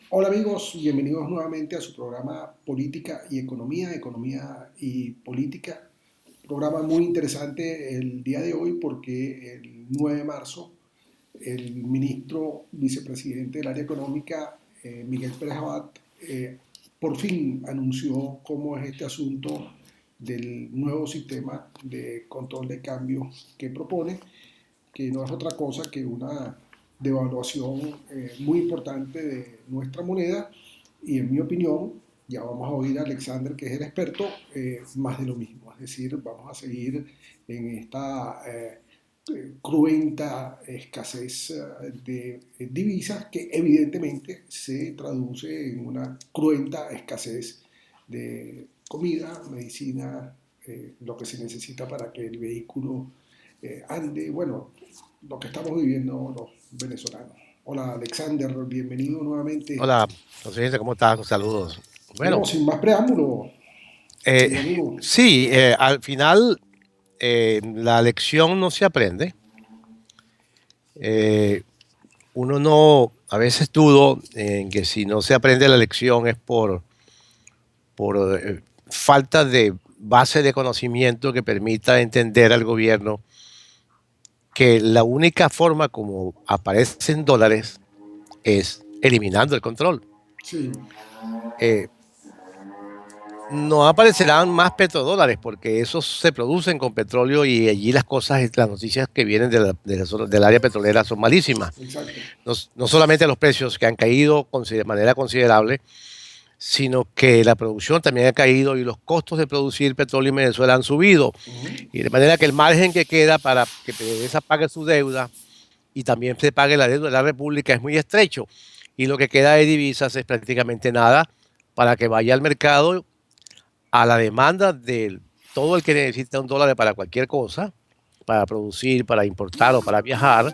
Hola amigos, bienvenidos nuevamente a su programa Política y Economía, Economía y Política. Programa muy interesante el día de hoy porque el 9 de marzo el ministro vicepresidente del área económica, Miguel Pérez Abad, por fin anunció cómo es este asunto del nuevo sistema de control de cambio que propone, que no es otra cosa que una devaluación muy importante de nuestra moneda y en mi opinión, ya vamos a oír a Alexander, que es el experto, más de lo mismo. Es decir, vamos a seguir en esta cruenta escasez de divisas que evidentemente se traduce en una cruenta escasez de comida, medicina, lo que se necesita para que el vehículo ande, bueno, lo que estamos viviendo los venezolanos. Hola Alexander, bienvenido nuevamente. Hola, José, ¿cómo estás? Saludos. Bueno, Bueno, sin más preámbulo, eh, querido amigo. sí, al final la lección no se aprende. Eh, Uno no, a veces dudo en que si no se aprende la lección es por falta de base de conocimiento que permita entender al gobierno que la única forma como aparecen dólares es eliminando el control. Sí, Eh, No aparecerán más petrodólares porque esos se producen con petróleo y allí las cosas, las noticias que vienen del área petrolera son malísimas. exacto. No solamente los precios que han caído de manera considerable, sino que la producción también ha caído y los costos de producir petróleo en Venezuela han subido. Uh -huh. Y de manera que el margen que queda para que PDVSA pague su deuda y también se pague la deuda de la República es muy estrecho. Y lo que queda de divisas es prácticamente nada para que vaya al mercado a la demanda de todo el que necesita un dólar para cualquier cosa, para producir, para importar o para viajar,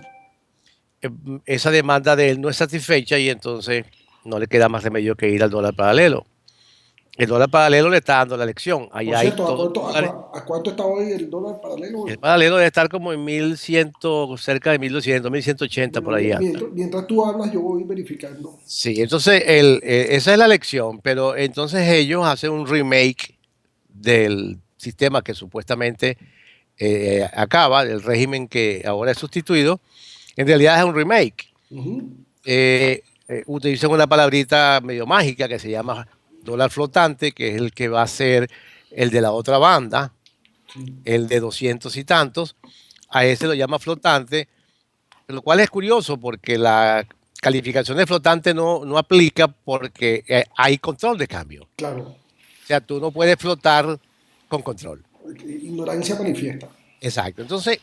esa demanda de él no es satisfecha y entonces no le queda más remedio que ir al dólar paralelo. El dólar paralelo le está dando la lección. Por Allá hay cierto, todos los dólares. a cuánto está hoy el dólar El paralelo? paralelo debe estar como en 1100, cerca de 1200, 1180 Bueno, por ahí anda. mientras tú hablas, yo voy verificando. Sí, entonces esa es la lección, pero entonces ellos hacen un remake del sistema que supuestamente acaba, del régimen que ahora es sustituido, en realidad es un remake. Uh -huh. Utilizan una palabrita medio mágica que se llama dólar flotante, que es el que va a ser el de la otra banda, Sí. el de 200 y tantos. A ese lo llama flotante, lo cual es curioso porque la calificación de flotante no aplica porque hay control de cambio. O Claro, sea, tú no puedes flotar con control. ignorancia manifiesta. Exacto. Entonces,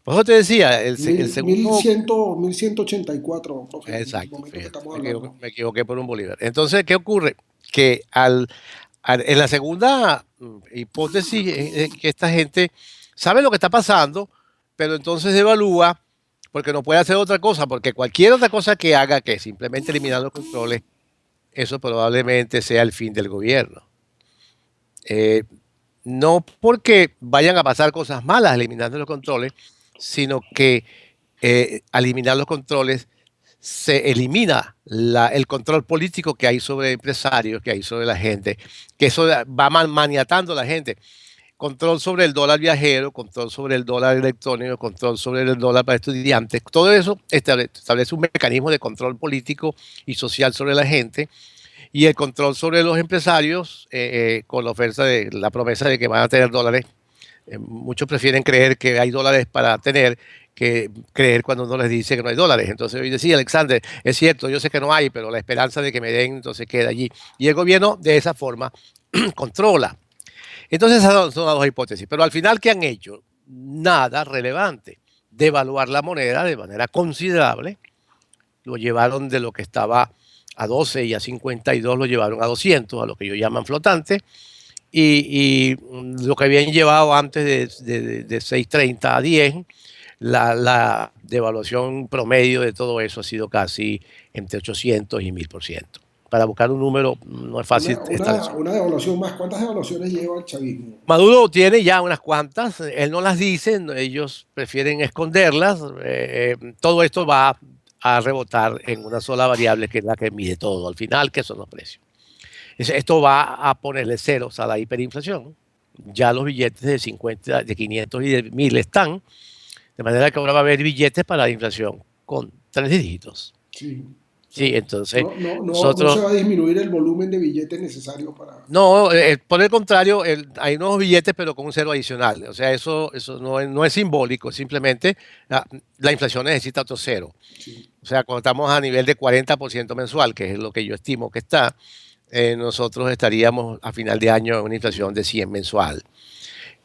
por eso te decía, el segundo. 1184, profe, en el Exacto, momento que fíjate, estamos hablando. me equivoqué por un bolívar. Entonces, ¿qué ocurre? Que en la segunda hipótesis es que esta gente sabe lo que está pasando, pero entonces evalúa porque no puede hacer otra cosa, porque cualquier otra cosa que haga, que simplemente eliminar los controles, eso probablemente sea el fin del gobierno. Eh, no porque vayan a pasar cosas malas eliminando los controles, sino que al eliminar los controles se elimina el control político que hay sobre empresarios, que hay sobre la gente, que eso va maniatando a la gente. Control sobre el dólar viajero, control sobre el dólar electrónico, control sobre el dólar para estudiantes. Todo eso establece un mecanismo de control político y social sobre la gente y el control sobre los empresarios con la promesa de que van a tener dólares. Muchos prefieren creer que hay dólares para tener que creer cuando uno les dice que no hay dólares. Entonces hoy decía Alexander, es cierto, yo sé que no hay, pero la esperanza de que me den entonces queda allí. Y el gobierno de esa forma controla. Entonces esas son las dos hipótesis. Pero al final, ¿qué han hecho? Nada relevante. Devaluar la moneda de manera considerable. Lo llevaron de lo que estaba a 12 y a 52 lo llevaron a 200, a lo que ellos llaman flotante y lo que habían llevado antes de 6.30 a 10, la devaluación promedio de todo eso ha sido casi entre 800 y 1000%. Para buscar un número no es fácil establecer. Una devaluación más. ¿Cuántas devaluaciones lleva el chavismo? Maduro tiene ya unas cuantas, él no las dice, ellos prefieren esconderlas. Todo esto va a rebotar en una sola variable que es la que mide todo al final, que son los precios. Esto va a ponerle ceros a la hiperinflación. Ya los billetes de 50, de 500 y de 1000 están, de manera que ahora va a haber billetes para la inflación con 3 dígitos. Sí. O Sí, sea, entonces no se nosotros, va a disminuir el volumen de billetes necesario para... no, por el contrario, hay nuevos billetes pero con un cero adicional. O sea, eso no es simbólico, simplemente la inflación necesita otro cero. Sí. O sea, cuando estamos a nivel de 40% mensual, que es lo que yo estimo que está, nosotros estaríamos a final de año en una inflación de 100 mensual.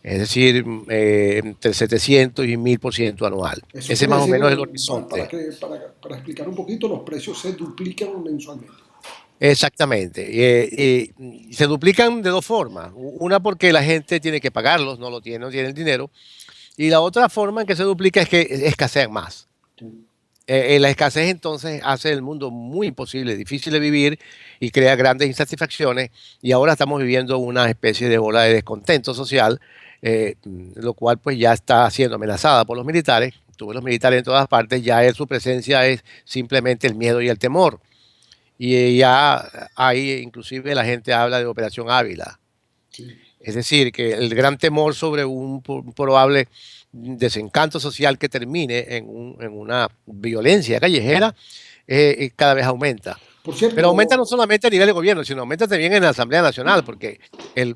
Es decir, entre 700 y 1000% anual. Eso Ese quiere más o decir, menos es el para, horizonte. para explicar un poquito, los precios se duplican mensualmente. Exactamente. Y se duplican de dos formas. Una porque la gente tiene que pagarlos, no tiene el dinero. Y la otra forma en que se duplica es que escasean más. Sí. La escasez entonces hace el mundo muy imposible, difícil de vivir y crea grandes insatisfacciones. Y ahora estamos viviendo una especie de ola de descontento social, lo cual pues ya está siendo amenazada por los militares. Tuve los militares en todas partes, su presencia es simplemente el miedo y el temor. Y ya ahí inclusive la gente habla de Operación Ávila. Sí. Es decir, que el gran temor sobre un probable desencanto social que termine en una violencia callejera cada vez aumenta. Por Pero aumenta no cierto, solamente a nivel de gobierno, sino aumenta también en la Asamblea Nacional, porque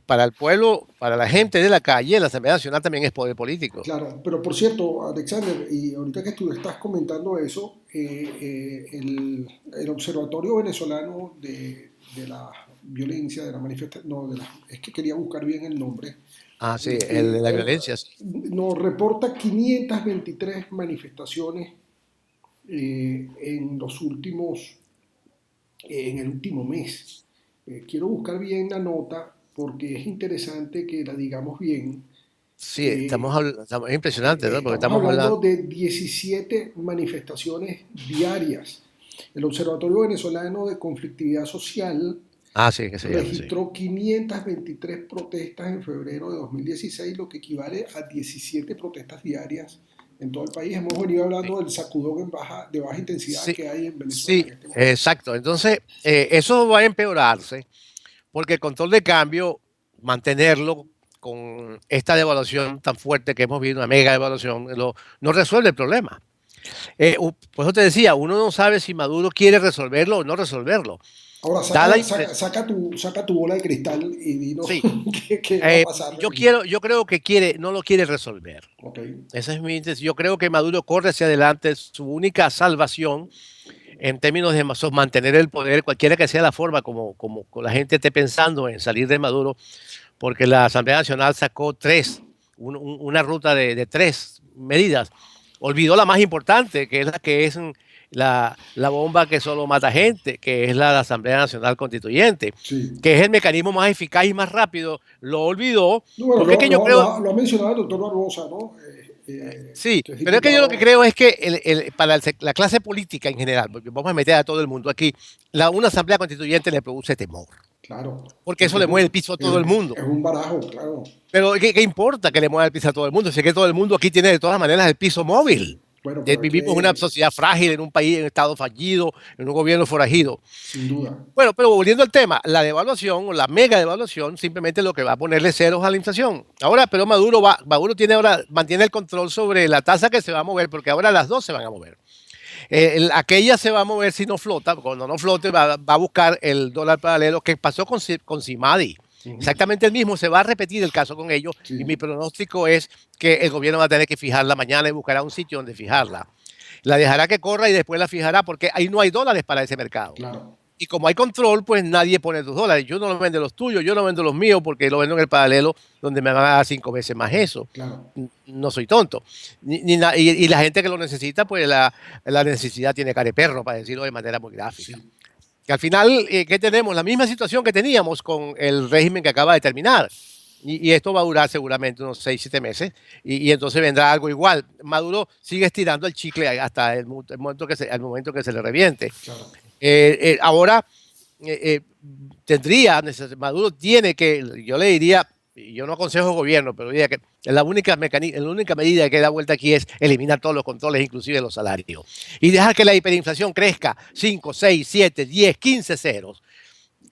para el pueblo, para la gente de la calle, la Asamblea Nacional también es poder político. claro, pero por cierto, Alexander, y ahorita que tú estás comentando eso, el Observatorio Venezolano de la Violencia, de la manifestación, no, es que quería buscar bien el nombre, Ah, sí, el de este, la violencia, sí. nos reporta 523 manifestaciones en los últimos, en el último mes. Quiero buscar bien la nota porque es interesante que la digamos bien. Sí, Eh, es impresionante, ¿no? Porque Estamos estamos hablando hablando. de 17 manifestaciones diarias. El Observatorio Venezolano de Conflictividad Social Ah, sí, que se llama, sí. registró 523 protestas en febrero de 2016, lo que equivale a 17 protestas diarias en todo el país. Hemos venido Sí, hablando del sacudón de baja intensidad sí, que hay en Venezuela sí, en este momento. exacto. Entonces, eso va a empeorarse porque el control de cambio, mantenerlo con esta devaluación tan fuerte que hemos visto, una mega devaluación, no resuelve el problema. Por eso te decía, uno no sabe si Maduro quiere resolverlo o no resolverlo. Ahora Da la impresión, saca tu bola de cristal y dinos sí, qué va a pasar. yo creo que no lo quiere resolver. Ok, Esa es mi intención. Yo creo que Maduro corre hacia adelante. Su única salvación en términos de mantener el poder, cualquiera que sea la forma como la gente esté pensando en salir de Maduro, porque la Asamblea Nacional sacó una ruta de tres medidas. Olvidó la más importante, que es la bomba que solo mata gente, que es la Asamblea Nacional Constituyente, sí. que es el mecanismo más eficaz y más rápido. Lo olvidó, No, bueno, porque es que yo creo, lo ha mencionado el doctor Barbosa, ¿no? sí, Que es pero es que yo lo que diputado. creo es que para la clase política en general, porque vamos a meter a todo el mundo aquí, una Asamblea Constituyente le produce temor, Claro, porque eso porque le mueve el piso a todo el mundo. es un barajo, claro. Pero ¿qué importa que le mueva el piso a todo el mundo? Si es que todo el mundo aquí tiene de todas maneras el piso móvil. Bueno, pero es Vivimos en una que, sociedad frágil, en un país, en un estado fallido, en un gobierno forajido. sin duda, Bueno, pero volviendo al tema, la devaluación o la mega devaluación simplemente lo que va a ponerle ceros a la inflación. Ahora, pero Maduro mantiene el control sobre la tasa que se va a mover, porque ahora las dos se van a mover. Aquella se va a mover si no flota, cuando no flote va a buscar el dólar paralelo que pasó con Simadi. ujú, Exactamente el mismo, se va a repetir el caso con ellos y mi sí, pronóstico es que el gobierno va a tener que fijarla mañana y buscará un sitio donde fijarla. La dejará que corra y después la fijará porque ahí no hay dólares para ese mercado. claro, Y como hay control, pues nadie pone tus dólares. Yo no vendo los tuyos, yo no vendo los míos porque lo vendo en el paralelo donde me van a dar 5 veces más eso. claro, No soy tonto. Y la gente que lo necesita, pues la necesidad tiene cara de perro, para decirlo de manera muy gráfica. sí, Que al final, ¿qué tenemos? La misma situación que teníamos con el régimen que acaba de terminar. Y esto va a durar seguramente unos 6, 7 meses. Y entonces vendrá algo igual. Maduro sigue estirando el chicle hasta el momento que se le reviente. claro, Ahora Maduro tiene que, yo le diría, y yo no aconsejo gobierno, pero diría que la única medida que da vuelta aquí es eliminar todos los controles, inclusive los salarios, y dejar que la hiperinflación crezca 5, 6, 7, 10, 15 ceros.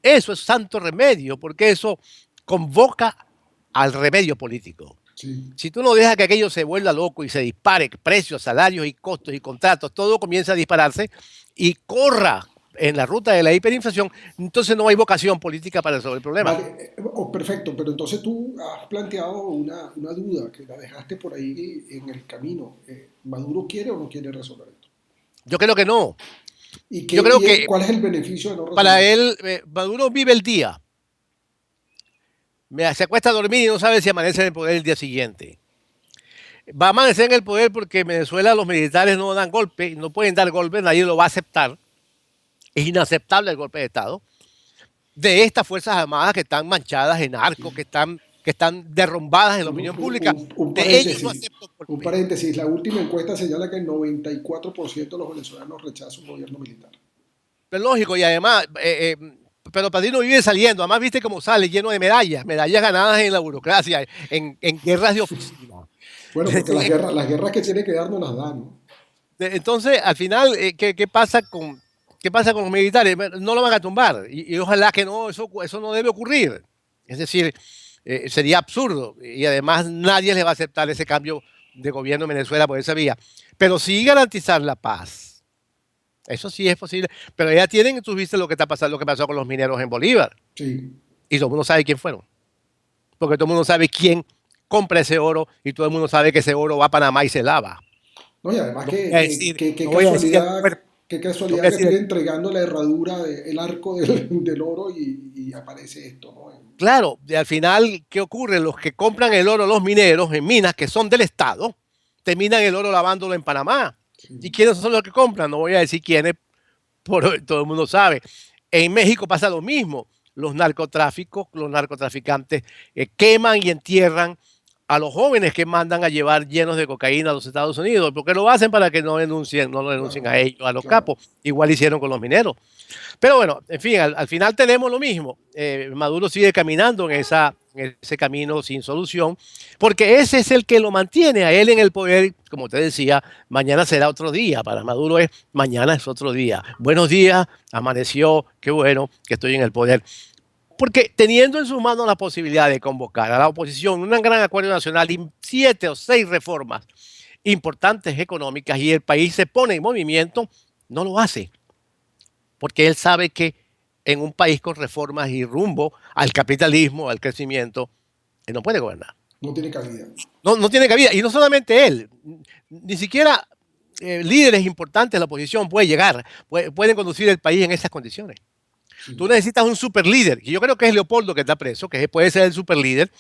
Eso es santo remedio, porque eso convoca al remedio político. Sí. Si tú no dejas que aquello se vuelva loco y se dispare precios, salarios y costos y contratos, todo comienza a dispararse y corra en la ruta de la hiperinflación, entonces no hay vocación política para resolver el problema. Vale, perfecto, pero entonces tú has planteado una duda que la dejaste por ahí en el camino. ¿Maduro quiere o no quiere resolver esto? Yo creo que no. ¿Y, Yo creo y que cuál es el beneficio de no para resolver? él, Maduro vive el día. Se acuesta a dormir y no sabe si amanece en el poder el día siguiente. Va a amanecer en el poder porque en Venezuela los militares no dan golpe, no pueden dar golpe, nadie lo va a aceptar. Es inaceptable el golpe de Estado de estas Fuerzas Armadas que están manchadas en arco, que están derrumbadas en la opinión pública. Un De ellos no paréntesis, acepto un un golpe. paréntesis. La última encuesta señala que el 94% de los venezolanos rechazan un gobierno militar. Pero lógico, y además, pero Padrino vive saliendo. Además, viste cómo sale lleno de medallas, medallas ganadas en la burocracia, en guerras de oficina. Bueno, porque las guerras que tiene que dar no las da, ¿no? Entonces, al final, qué pasa con los militares? No lo van a tumbar y ojalá que no, eso no debe ocurrir. Es decir, sería absurdo y además nadie le va a aceptar ese cambio de gobierno en Venezuela por esa vía. Pero sí garantizar la paz. Eso sí es posible. Pero ya tienen, tú viste lo que está pasando, lo que pasó con los mineros en Bolívar. Sí. Y todo el mundo sabe quién fueron. Porque todo el mundo sabe quién compra ese oro y todo el mundo sabe que ese oro va a Panamá y se lava. No, y además No voy a decir, no voy a decir el casualidad, puerto, qué no voy casualidad a que decir estoy el. entregando la herradura, el arco del oro y aparece esto, ¿no? Claro, y al final, ¿qué ocurre? Los que compran el oro, los mineros en minas que son del Estado, terminan el oro lavándolo en Panamá. ¿Y Sí. quiénes son los que compran? No voy a decir quiénes, todo el mundo sabe. En México pasa lo mismo. Los narcotraficantes queman y entierran a los jóvenes que mandan a llevar llenos de cocaína a los Estados Unidos, porque lo hacen para que no lo denuncien Claro, a ellos, a los claro. capos. Igual hicieron con los mineros. Pero bueno, en fin, al final tenemos lo mismo. Maduro sigue caminando en ese camino sin solución, porque ese es el que lo mantiene a él en el poder. Como te decía, mañana será otro día. Para Maduro es mañana es otro día. Buenos días, amaneció, qué bueno que estoy en el poder. Porque teniendo en sus manos la posibilidad de convocar a la oposición un gran acuerdo nacional y 7 o 6 reformas importantes económicas y el país se pone en movimiento, no lo hace porque él sabe que en un país con reformas y rumbo al capitalismo, al crecimiento, él no puede gobernar. No tiene cabida. No tiene cabida. Y no solamente él, ni siquiera líderes importantes de la oposición pueden conducir el país en esas condiciones. Tú Sí. necesitas un super líder, y yo creo que es Leopoldo que está preso, que puede ser el super líder,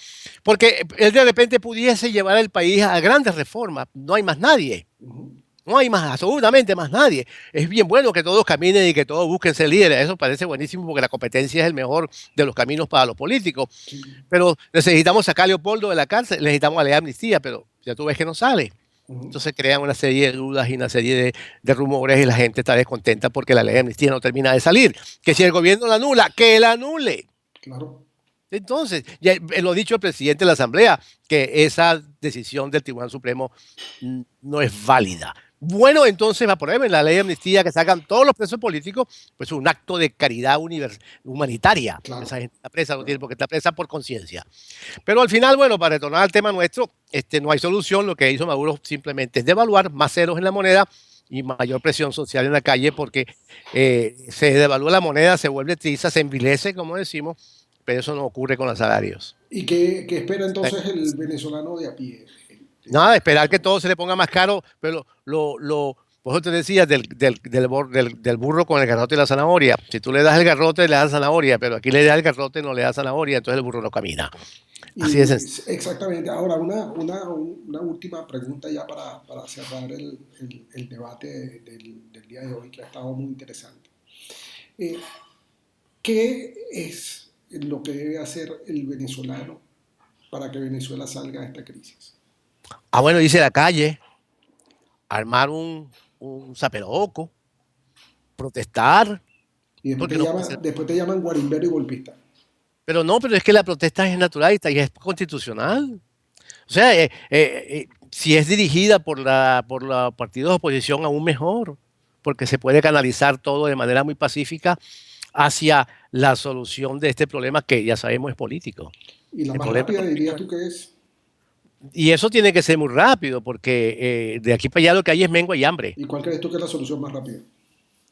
porque él de repente pudiese llevar al país a grandes reformas. No hay más nadie. Ujú. No hay más, absolutamente más nadie. Es bien bueno que todos caminen y que todos busquen ser líderes. Eso parece buenísimo porque la competencia es el mejor de los caminos para los políticos. Sí. Pero necesitamos sacar a Leopoldo de la cárcel, necesitamos a la amnistía, pero ya tú ves que no sale. Ujú. Entonces crean una serie de dudas y una serie de rumores y la gente está descontenta porque la ley de amnistía no termina de salir. Que si el gobierno la anula, que la anule. Claro. Entonces, ya lo ha dicho el presidente de la Asamblea, que esa decisión del Tribunal Supremo no es válida. Bueno, entonces aprueben la ley de amnistía, que sacan todos los presos políticos, pues un acto de caridad humanitaria. Claro. Esa gente está presa, no tiene Claro. por qué estar presa por conciencia. Pero al final, bueno, para retornar al tema nuestro, no hay solución. Lo que hizo Maduro simplemente es devaluar más ceros en la moneda y mayor presión social en la calle, porque se devalúa la moneda, se vuelve tiza, se envilece, como decimos, pero eso no ocurre con los salarios. ¿Y qué espera entonces el venezolano de a pie? Nada, esperar que Eso, todo se le ponga más caro, pero por eso te decía del burro con el garrote y la zanahoria. Si tú le das el garrote, le das zanahoria, pero aquí le das el garrote, no le das zanahoria, entonces el burro no camina. Así de y sencillo. exactamente. Ahora, una última pregunta ya para cerrar el debate del día de hoy, que ha estado muy interesante. Eh, ¿Qué es lo que debe hacer el venezolano para que Venezuela salga de esta crisis? Ah, bueno, dice la calle, armar un zaperoco, protestar, Y porque no puede ser. después te llaman guarimbero y golpista. Pero no, pero es que la protesta es natural y es constitucional. O sea, si es dirigida por los partidos de oposición, aún mejor, porque se puede canalizar todo de manera muy pacífica hacia la solución de este problema que ya sabemos es político. Y la El más problema rápida dirías económico tú que es. y eso tiene que ser muy rápido, porque de aquí para allá lo que hay es mengua y hambre. ¿Y cuál crees tú que es la solución más rápida?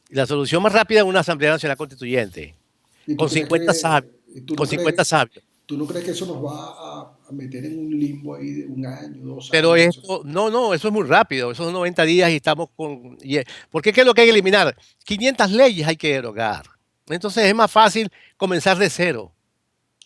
Y la solución más rápida es una Asamblea Nacional Constituyente, ¿Y tú con crees 50 que, sabios, y tú no con crees, 50 sabios. tú no crees que eso nos va a meter en un limbo ahí de un año, dos Pero años? Eso? esto, no, no, eso es muy rápido, esos son 90 días y estamos con... porque ¿qué es lo que hay que eliminar? 500 leyes hay que derogar. Entonces es más fácil comenzar de cero.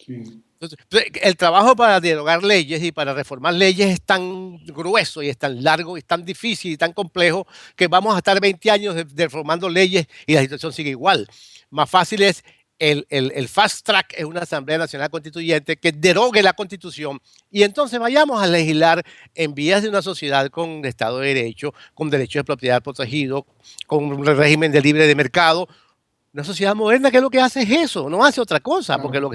Sí, Entonces, el trabajo para derogar leyes y para reformar leyes es tan grueso y es tan largo y es tan difícil y tan complejo que vamos a estar 20 años reformando leyes y la situación sigue igual. Más fácil es el fast track es una Asamblea Nacional Constituyente que derogue la Constitución y entonces vayamos a legislar en vías de una sociedad con Estado de Derecho, con derechos de propiedad protegidos, con un régimen de libre de mercado, una sociedad moderna que lo que hace es eso, no hace otra cosa, porque claro.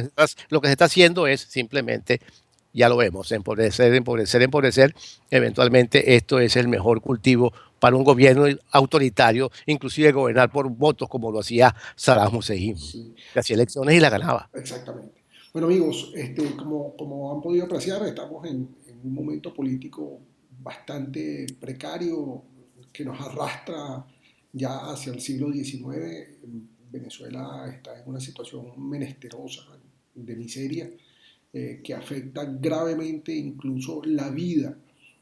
lo que se está haciendo es simplemente, ya lo vemos, empobrecer, empobrecer, empobrecer. Eventualmente esto es el mejor cultivo para un gobierno autoritario, inclusive gobernar por votos como lo hacía Saddam Hussein, Sí, que hacía elecciones y la ganaba. exactamente. Bueno, amigos, como han podido apreciar, estamos en un momento político bastante precario que nos arrastra ya hacia el siglo XIX. Venezuela está en una situación menesterosa, de miseria, que afecta gravemente incluso la vida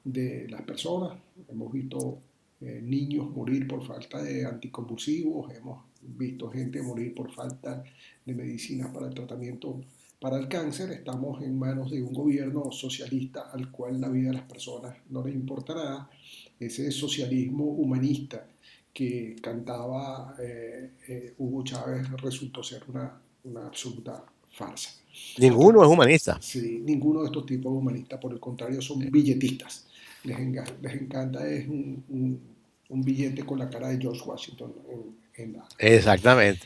de las personas. Hemos visto niños morir por falta de anticonvulsivos, hemos visto gente morir por falta de medicinas para el tratamiento para el cáncer. Estamos en manos de un gobierno socialista al cual la vida de las personas no le importa nada. Ese socialismo humanista que cantaba Hugo Chávez resultó ser una absoluta farsa. Hasta, Ninguno es humanista. sí, ninguno de estos tipos es humanista, por el contrario, son billetistas. Les encanta es un billete con la cara de George Washington Exactamente.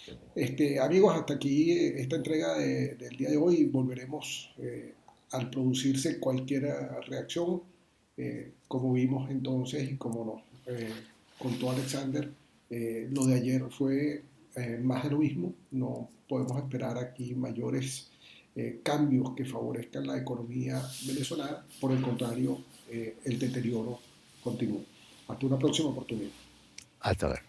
amigos, hasta aquí esta entrega del día de hoy. Volveremos al producirse cualquier reacción, como vimos entonces y como nos contó Alexander. Lo de ayer fue más de lo mismo. No podemos esperar aquí mayores cambios que favorezcan la economía venezolana. Por el contrario, el deterioro continúa. Hasta una próxima oportunidad. Hasta luego.